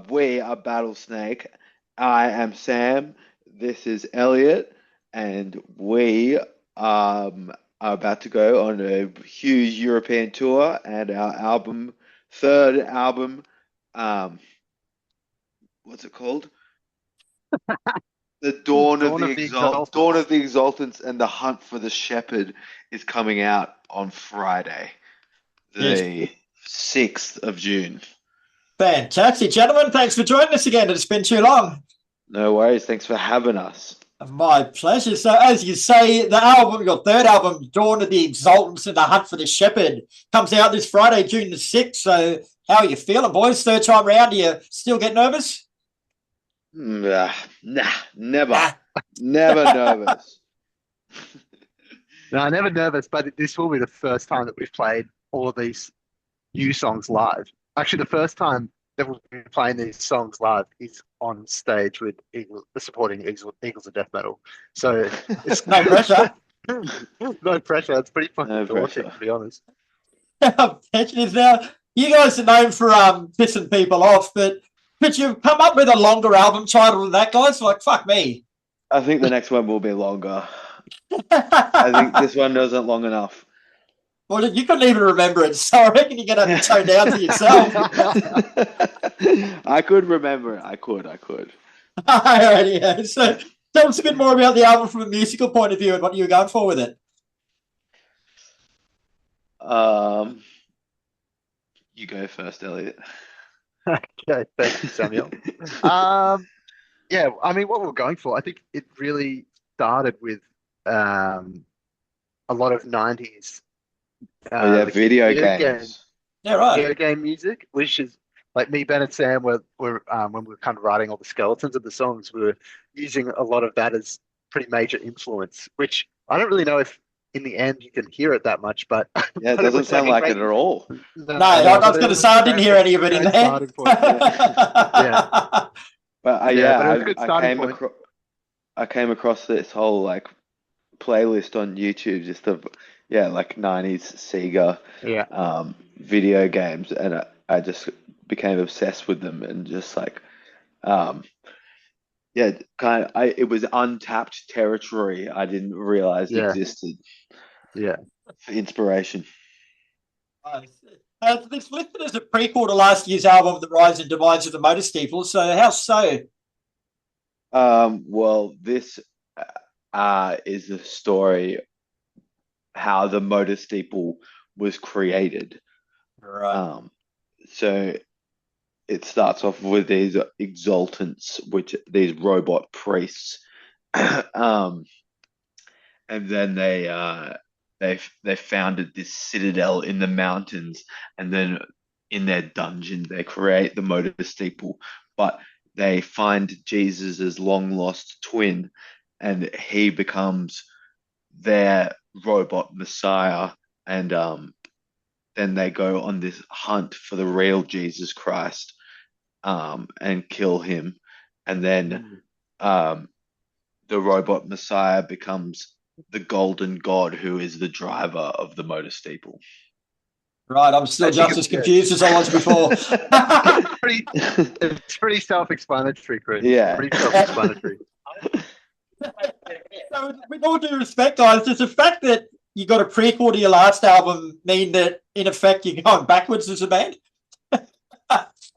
We are Battlesnake. I am Sam. This is Elliot, and we are about to go on a huge European tour. And our third album, um, what's it called? The Dawn of the Dawn Exaltants. of the Exaltants, and the Hunt for the Shepherd is coming out on Friday, Yes. the 6th of June. Fantastic, gentlemen. Thanks for joining us again. It's been too long. No worries. Thanks for having us. My pleasure. So, as you say, the album, your third album, Dawn of the Exaltants and the Hunt for the Shepherd, comes out this Friday, June the 6th. So, how are you feeling, boys? Third time round, do you still get nervous? Nah, never. Nah. Never nervous. No, never nervous, but this will be the first time that we've played all of these new songs live. Actually, the first time that we've been playing these songs live is on stage with the supporting Eagles of Death Metal. So it's No pressure. no pressure. It's pretty fucking No daunting, pressure. to be honest. Attention is now. You guys are known for pissing people off, but could you come up with a longer album title than that, guys? Like, fuck me. I think the next one will be longer. I think this one wasn't long enough. Well, you couldn't even remember it, so I reckon you're going to have to tone down to yourself. I could remember it. I could. Alrighty, yeah. So tell us a bit more about the album from a musical point of view and what you were going for with it. You go first, Elliot. Okay, thank you, Samuel. Yeah, I mean, what we're going for, I think it really started with a lot of 90s Video games. Yeah, right. video game music, which is like me, Ben, and Sam were when we were kind of writing all the skeletons of the songs, we were using a lot of that as pretty major influence, which I don't really know if in the end you can hear it that much, but Yeah, it but doesn't was sound like it at all. No, I was going to say I didn't hear any of it in great there. starting point. Yeah. But Yeah, but it was a good starting point. I came across this whole like playlist on YouTube just of like 90s Sega Yeah. video games, and I just became obsessed with them, and just like um it was untapped territory I didn't realize Yeah. existed Yeah. for inspiration. It's listed as a prequel to last year's album, The Rise and Demise of the Motor Steeple. So how so? Well, this is the story how the motor steeple was created. Right. So it starts off with these exaltants, which these robot priests, and then they founded this citadel in the mountains, and then in their dungeon they create the motor steeple, but they find Jesus' long lost twin, and he becomes their robot messiah, and then they go on this hunt for the real Jesus Christ, and kill him, and then the robot messiah becomes the golden god who is the driver of the motor steeple. Right, I'm still just as confused as I was before. It's pretty self-explanatory, Chris. Yeah. Pretty self-explanatory. So, with all due respect, guys, does the fact that you got a prequel to your last album mean that, in effect, you're going backwards as a band?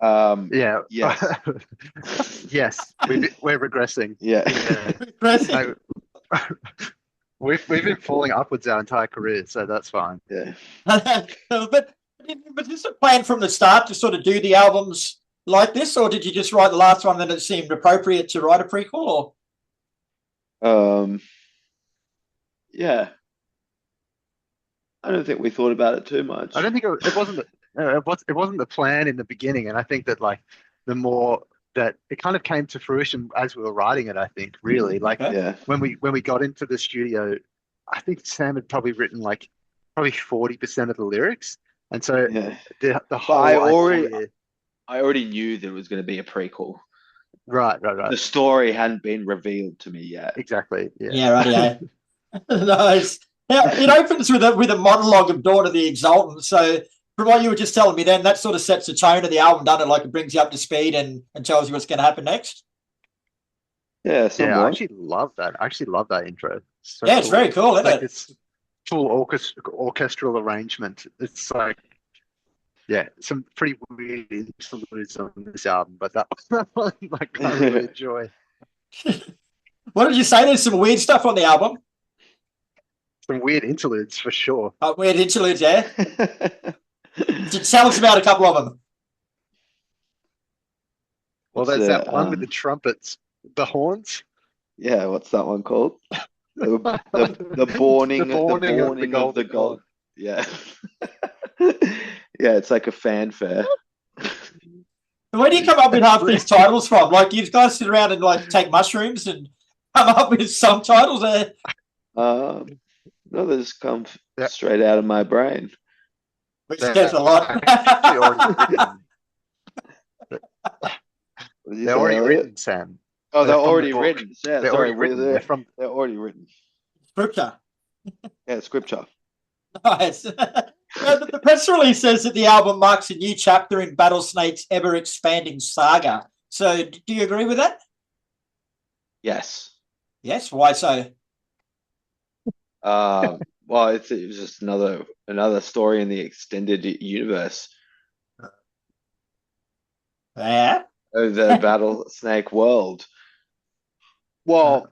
Yeah. Yes. Yes, we're regressing. Yeah. Regressing. No, we've been falling upwards our entire career, so that's fine. Yeah. But was this a plan from the start to sort of do the albums like this, or did you just write the last one and it seemed appropriate to write a prequel? Or Yeah. I don't think we thought about it too much. I don't think it wasn't it wasn't the plan in the beginning, and I think that like the more that it kind of came to fruition as we were writing it, I think really like Okay. Yeah. when we got into the studio, I think Sam had probably written like probably 40% of the lyrics, and so Yeah. the whole I idea, already knew there was going to be a prequel. right, The story hadn't been revealed to me yet. exactly, yeah. Yeah, right. Yeah. Nice. Now, it opens with a monologue of Dawn of the Exaltant. So from what you were just telling me, then that sort of sets the tone of the album, doesn't it? Like it brings you up to speed and tells you what's going to happen next. Yeah, Yeah, I somewhat. actually love that. I actually love that intro. So Yeah, it's very cool, isn't like it? this full orchestral arrangement. It's like, yeah, some pretty weird interludes on this album, but that one like I really enjoy. What did you say? There's some weird stuff on the album. Some weird interludes for sure. Weird interludes, yeah. Tell us about a couple of them. Well, What's there's the, that one with the trumpets, the horns. yeah, what's that one called? The The borning, borning of the of the golden gold. Yeah. Yeah, it's like a fanfare. Where do you come up with half these titles from? Like, you guys sit around and like take mushrooms and come up with some titles there. No, they just come Yeah. straight out of my brain. Which says a lot. Actually already written. What did you They're say, already Elliot? written, Sam. Oh, they're They're from the already book. written. Yeah, They're sorry, already written. They're from. they're already written. Scripture. Yeah, scripture. Nice. The press release says that the album marks a new chapter in Battlesnake's ever-expanding saga. So, do you agree with that? Yes. Yes. Why so? Well, it was just another story in the extended universe Yeah. of the Battlesnake world. Well,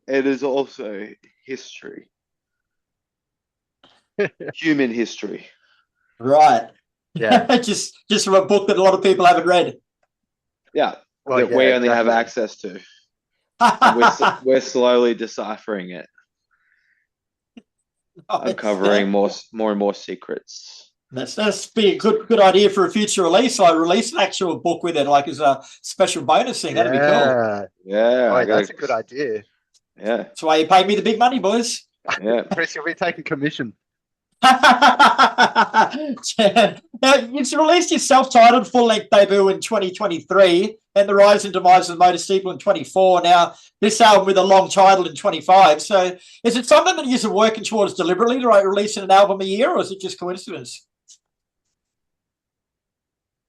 it is also history, human history. Right. Yeah. just from a book that a lot of people haven't read. Yeah, Well, that yeah, we only have exactly. access to. And we're slowly deciphering it, uncovering more and more secrets. That's be a good idea for a future release. Like release an actual book with it, like as a special bonus thing. That'd be cool. Yeah, Oh, that's a good idea. Yeah, That's why you pay me the big money, boys. yeah. Kris, you'll be taking commission. Now, you've released your self-titled full-length debut in 2023 and The Rise and Demise of the Motor Steeple in 24. Now, this album with a long title in 25. So is it something that you're working towards deliberately, like releasing an album a year, or is it just coincidence?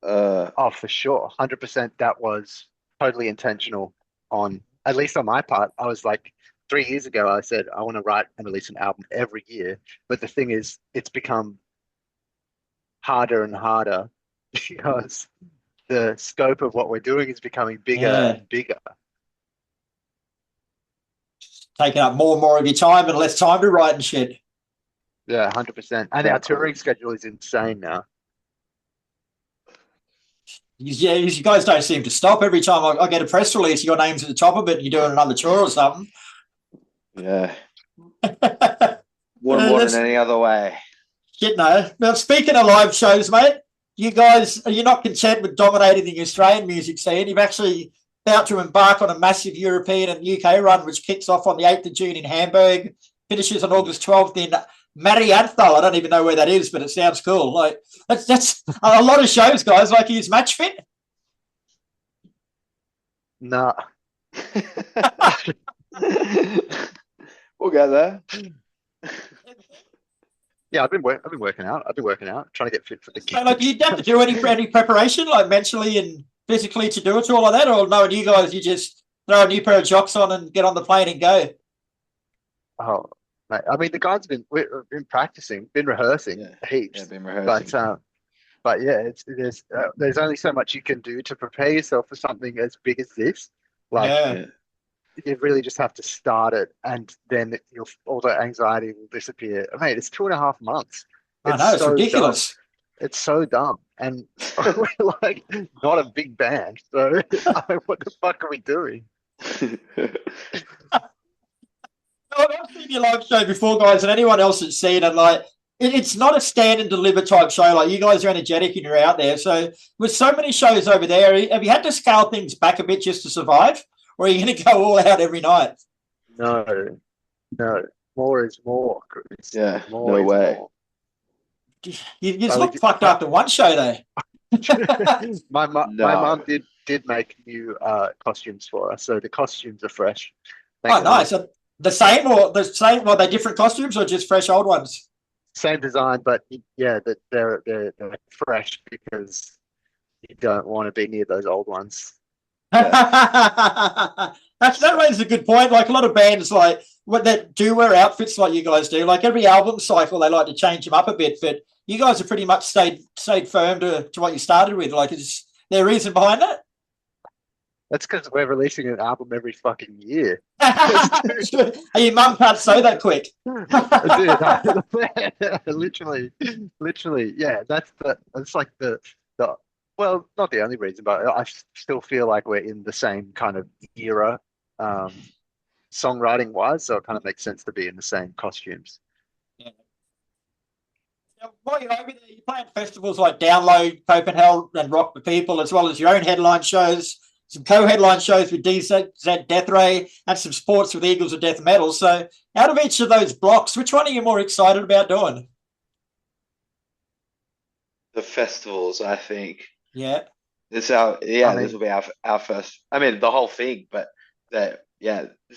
Oh, for sure. 100% that was totally intentional at least on my part. I was like, 3 years ago, I said, I want to write and release an album every year. But the thing is, it's become harder and harder because the scope of what we're doing is becoming bigger and bigger. Taking up more and more of your time and less time to write and shit. Yeah, 100%. And our touring schedule is insane now. Yeah, you guys don't seem to stop. Every time I get a press release, your name's at the top of it and you're doing another tour or something. Yeah. Wouldn't want it any other way. Shit, no. Now, speaking of live shows, mate, you're not content with dominating the Australian music scene. You've actually about to embark on a massive European and UK run, which kicks off on the 8th of June in Hamburg, finishes on August 12th in Marianthal. I don't even know where that is, but it sounds cool. Like that's a lot of shows, guys. Like, is match fit? Nah. We'll go there. Yeah, I've been working out. Trying to get fit for the gig. So, like, do you have to do any preparation, like mentally and physically, to do it all like that, or no? You guys, you just throw a new pair of jocks on and get on the plane and go. Oh, mate, I mean, we've been practicing, been rehearsing heaps. Yeah, been rehearsing. But yeah, there's only so much you can do to prepare yourself for something as big as this. Like, you really just have to start it, and then all the anxiety will disappear. Mate, it's 2.5 months. I know, it's ridiculous. Dumb. It's so dumb, and we're like not a big band, so what the fuck are we doing? I've seen your live show before, guys, and anyone else that's seen it, like, it's not a stand and deliver type show. Like, you guys are energetic and you're out there. So with so many shows over there, have you had to scale things back a bit just to survive? Or are you going to go all out every night? No. More is more, Kris. Yeah, no way. More. You just look fucked after one show, though. My mum did make new costumes for us, so the costumes are fresh. Nice. The same? Are they different costumes or just fresh old ones? same design, but yeah, that they're fresh because you don't want to be near those old ones. That raises a good point. Like a lot of bands, like what that do wear outfits like you guys do. Like every album cycle, they like to change them up a bit. But you guys have pretty much stayed firm to what you started with. Like, is there a reason behind that? That's because we're releasing an album every fucking year. Hey, your mum can't say that quick. Dude, literally, yeah. That's like the well, not the only reason, but I still feel like we're in the same kind of era, songwriting wise. So it kind of makes sense to be in the same costumes. Yeah. Now, while you're over there, you're playing festivals like Download, Copenhagen, and Rock the People, as well as your own headline shows, some co-headline shows with DZ Death Ray, and some sports with Eagles of Death Metal. So, out of each of those blocks, which one are you more excited about doing? The festivals, I think. Yeah. This will be our first. I mean, the whole thing, but this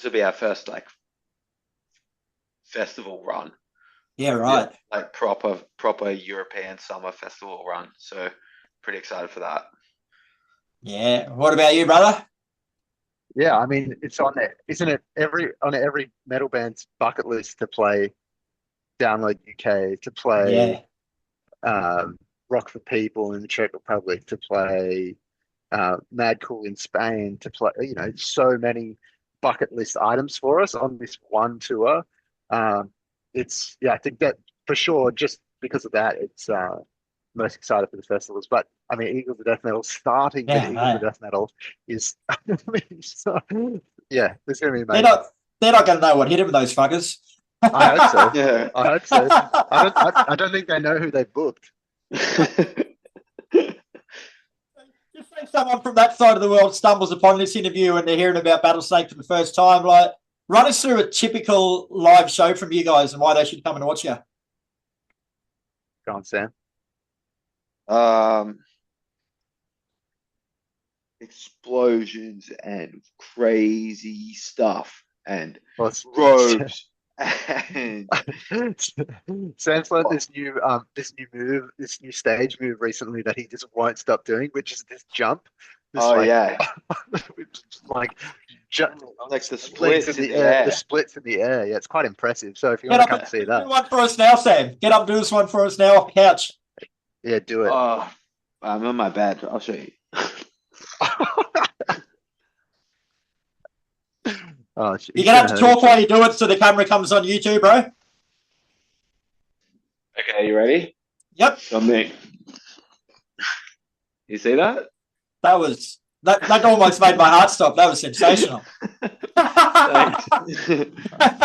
will be our first like festival run. Yeah, right. Yeah, like proper European summer festival run. So pretty excited for that. Yeah. What about you, brother? Yeah, I mean, it's on there, isn't it? Every metal band's bucket list to play Download UK, to play Yeah. Rock for People in the Czech Republic, to play Mad Cool in Spain, to play, so many bucket list items for us on this one tour. I think that for sure, just because of that, it's most excited for the festivals. But I mean, Eagles of Death Metal, starting with Yeah, Eagles of mate. Death Metal is, so, yeah, it's going to be They're amazing. not going to know what hit them, those fuckers. I hope so. Yeah. I hope so. I don't think they know who they booked. Just say someone from that side of the world stumbles upon this interview and they're hearing about Battlesnake for the first time. Like, run us through a typical live show from you guys and why they should come and watch you. Go on, Sam. Explosions and crazy stuff and Well, robes and Sam's learned this new stage move recently that he just won't stop doing, which is this jump. yeah, like like the splits in the air. The splits in the air. Yeah, it's quite impressive. So if you want to come see that, do one for us now, Sam. Get up, do this one for us now off the couch. Yeah, do it. Oh, I'm on my bed. I'll show you. Oh, you're gonna have to talk while you do it, so the camera comes on YouTube, bro. Okay, you ready? Yep. Something. You see that? That almost made my heart stop. That was sensational.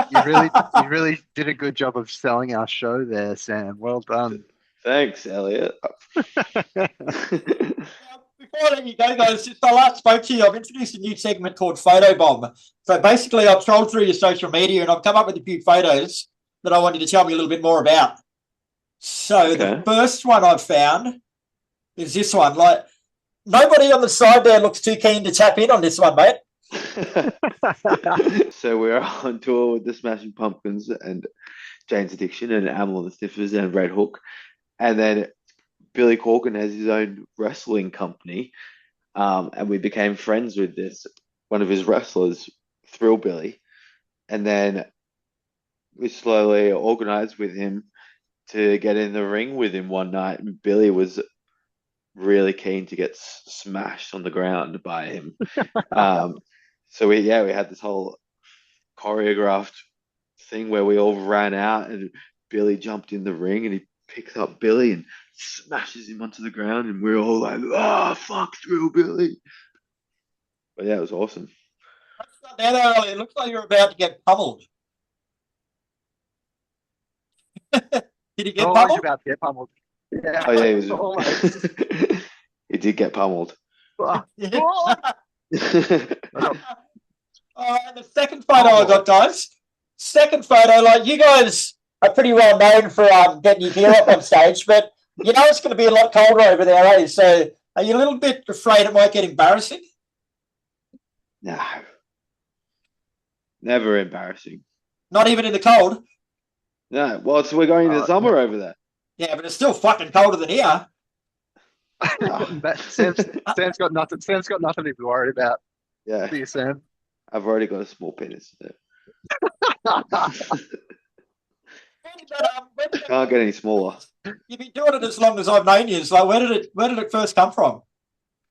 You really did a good job of selling our show there, Sam. Well done. Thanks, Elliot. Before I let you go, guys, since I last spoke to you, I've introduced a new segment called Photobomb. So basically, I've trolled through your social media and I've come up with a few photos that I want you to tell me a little bit more about. So the first one I've found is this one. Like, nobody on the side there looks too keen to tap in on this one, mate. So we're on tour with the Smashing Pumpkins and Jane's Addiction and Amyl and the Sniffers and Red Hook. And then Billy Corgan has his own wrestling company. And we became friends with one of his wrestlers, Thrill Billy. And then we slowly organized with him to get in the ring with him one night. And Billy was really keen to get smashed on the ground by him. So we had this whole choreographed thing where we all ran out and Billy jumped in the ring and he picks up Billy and smashes him onto the ground and we're all like, fuck Thrill Billy. But yeah, it was awesome. It looks like you're about to get pummeled. Did he get pummeled? About to get pummeled. Yeah. Oh yeah, he was. He did get pummeled. And the second photo I got, guys. Second photo, like you guys are pretty well known for getting your gear up on stage, but you know it's going to be a lot colder over there, eh? So are you a little bit afraid it might get embarrassing? No. Never embarrassing. Not even in the cold? No, well, we're going into summer over there. Yeah, but it's still fucking colder than here. Sam's got nothing. Sam's got nothing to be worried about. Yeah, Do you, Sam? I've already got a small penis. Yeah. Can't get any smaller. You've been doing it as long as I've known you. So where did it first come from?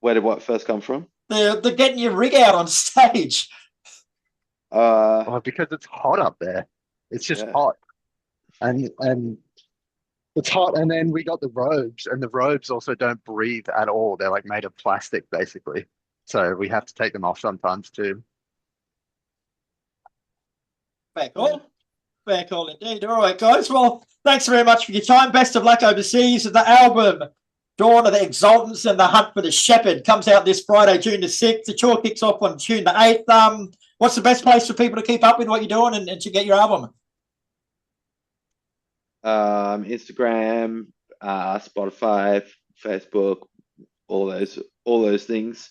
Where did what first come from? The getting your rig out on stage. Because it's hot up there. It's just Yeah. hot, and it's hot. And then we got the robes, and the robes also don't breathe at all. They're like made of plastic, basically. So we have to take them off sometimes too. Fair call. Fair call indeed. All right, guys. Well, thanks very much for your time. Best of luck overseas. The album Dawn of the Exultants and the Hunt for the Shepherd comes out this Friday, June the 6th. The tour kicks off on June the 8th. What's the best place for people to keep up with what you're doing and to get your album? Instagram, Spotify, Facebook, all those things.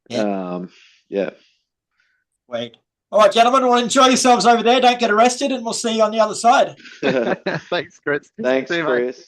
Yeah. Yeah. Wait. All right, gentlemen, well, enjoy yourselves over there. Don't get arrested, and we'll see you on the other side. Thanks, Chris. Thanks, See you, mate. Chris.